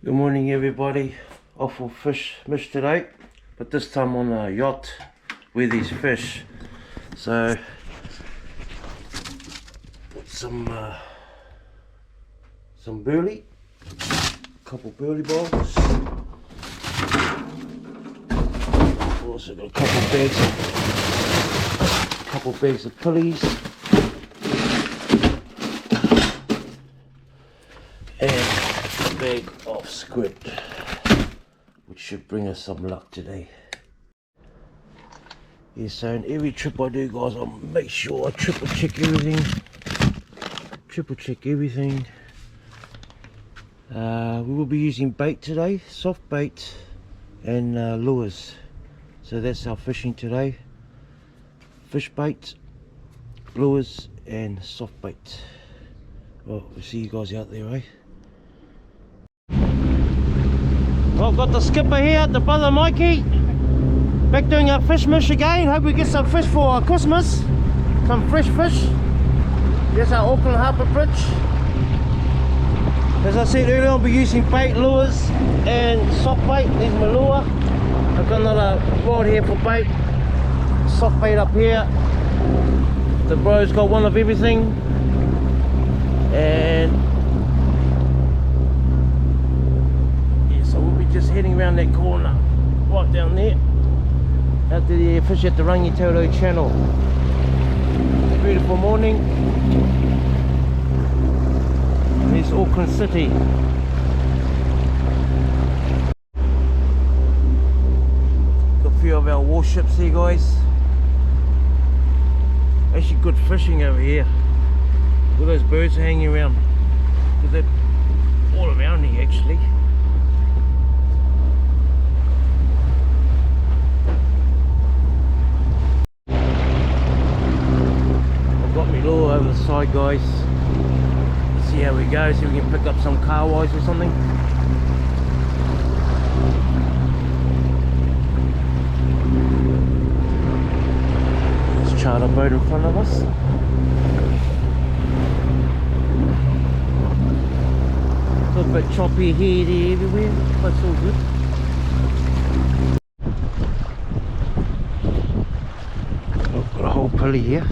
Good morning everybody, off for fish today, but this time on a yacht with these fish. So some burley, a couple burley bowls, also got a couple bags of pulleys, and a bag of squid, which should bring us some luck today. Yeah, so in every trip I do, guys, I'll make sure I triple check everything. We will be using bait today, soft bait and lures. So that's our fishing today. Fish bait, lures and soft bait. Well, we'll see you guys out there, eh? Well, I've got the skipper here, the brother Mikey, back doing our fish mish again. Hope we get some fish for Christmas, some fresh fish. There's our Auckland Harbour Bridge. As I said earlier, I'll be using bait, lures and soft bait. There's my lure. I've got another rod here for bait, soft bait up here. The bro's got one of everything, and just heading around that corner, right down there, out to the fish at the Rangitoto channel. Beautiful morning. There's Auckland City. Got a few of our warships here, guys. Actually good fishing over here. Look at those birds hanging around. They're all around here actually. Over the side, guys. Let's see how we go, see if we can pick up some carwise or something. There's a charter boat in front of us. A little bit choppy here, there, everywhere, but it's all good. Oh, got a whole pulley here.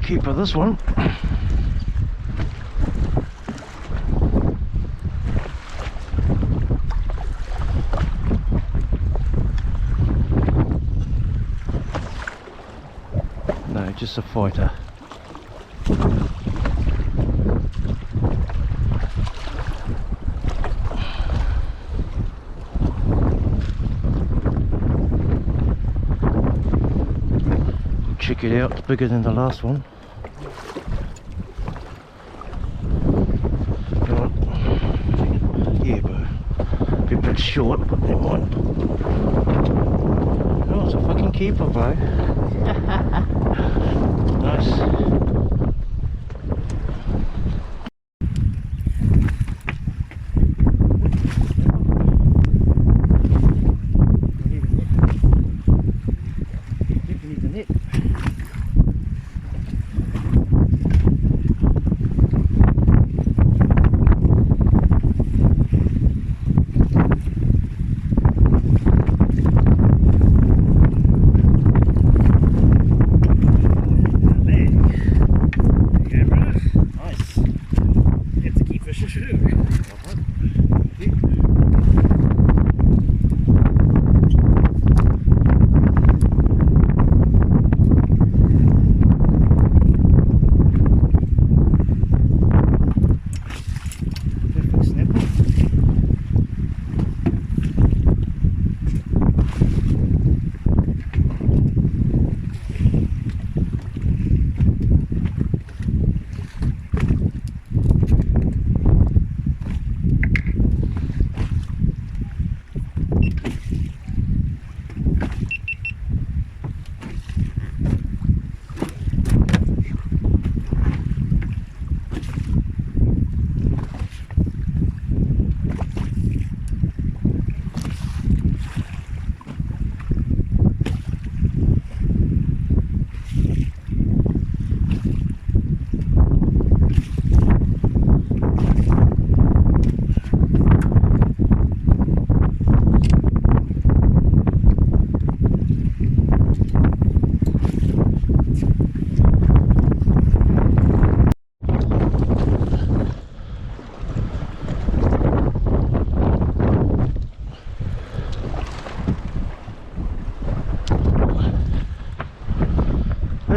Keeper this one. No, just a fighter. Check it out, it's bigger than the last one. Yeah, but a bit short, but never mind. Oh, it's a fucking keeper, bro. Nice.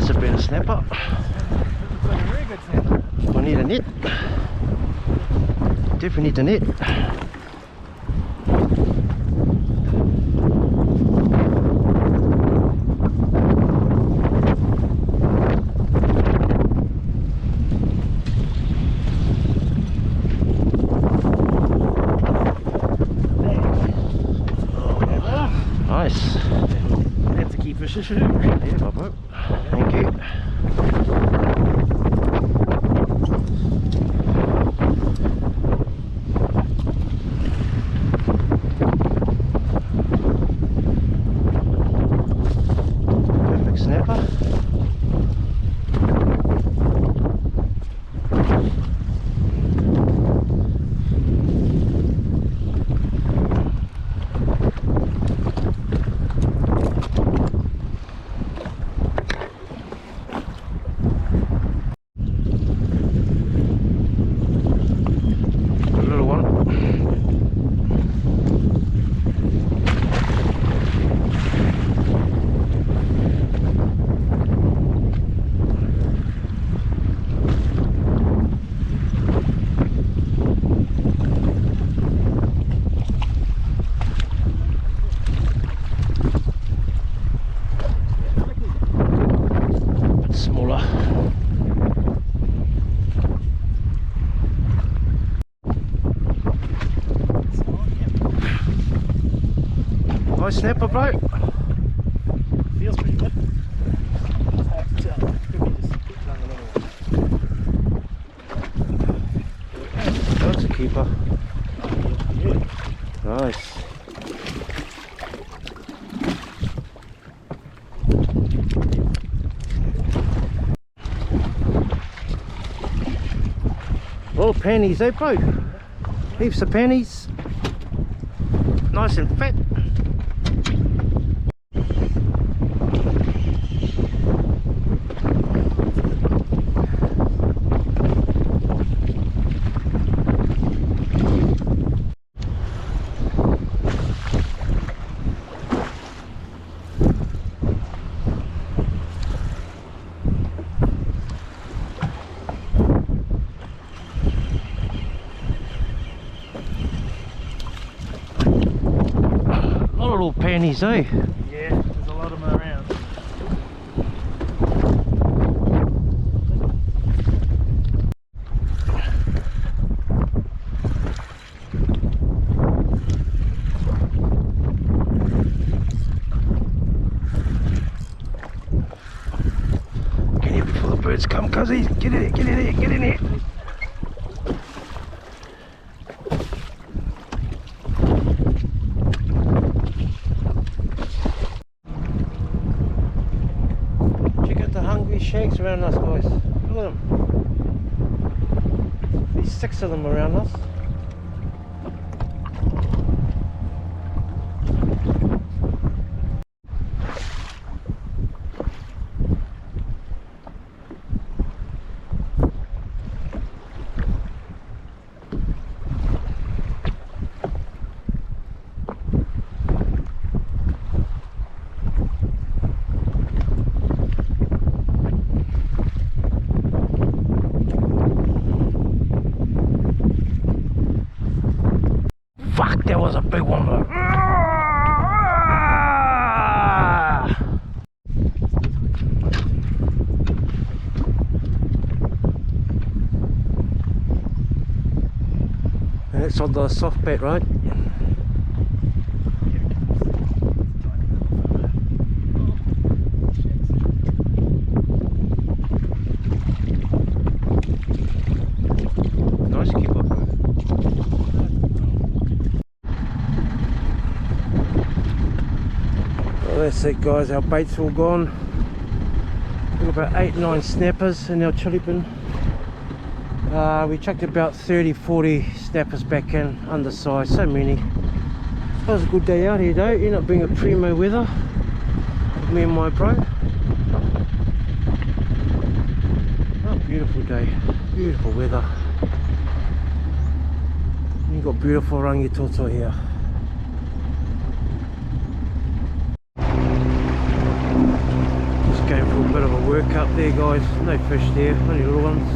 That's a better snapper. Looks like a very good snapper. I need a net. Definitely need a net. Nice. That's a key fish. Yeah, Bobo. Thank you. Perfect snapper. Smaller. Nice snapper, bro. Feels pretty good. Could be just long another one. That's a keeper. Yeah. Nice. Oh, panties, eh, bro? Heaps of panties. Nice and fat. A lot of little panties, eh? Yeah, there's a lot of them around. Get here before the birds come, cuzzies. Get in here, get in here, get in here. Check out the hungry shakes around us, guys. Look at them. There's 6 of them around us. Fuck, that was a big one, bro. And it's on the soft bait, right? Nice keeper, bro. Well, that's it, guys. Our bait's all gone. We've got about 8-9 snappers in our chili bin. We chucked about 30-40 snappers back in, undersized, so many. It was a good day out here though, ended up being a primo weather with me and my bro. Oh, beautiful day, beautiful weather. You've got beautiful Rangitoto here. Just going for a bit of a workup there, guys. No fish there, only little ones.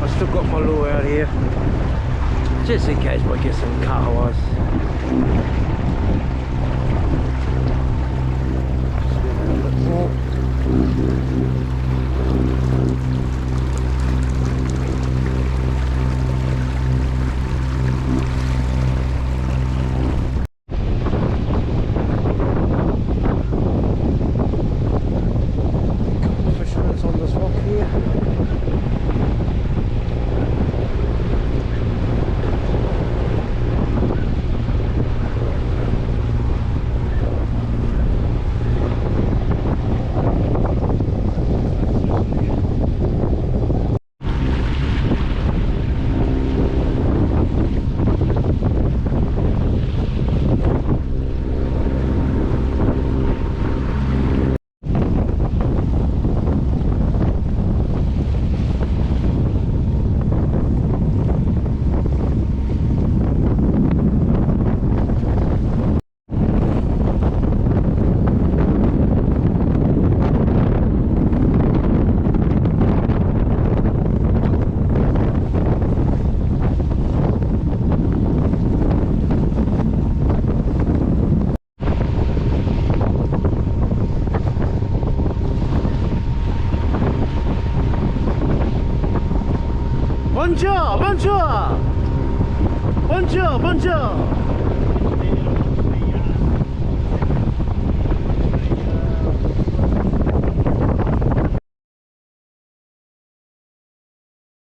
I still got my lure out here, just in case I get some kahawais. Bonjour, bonjour, bonjour, bonjour.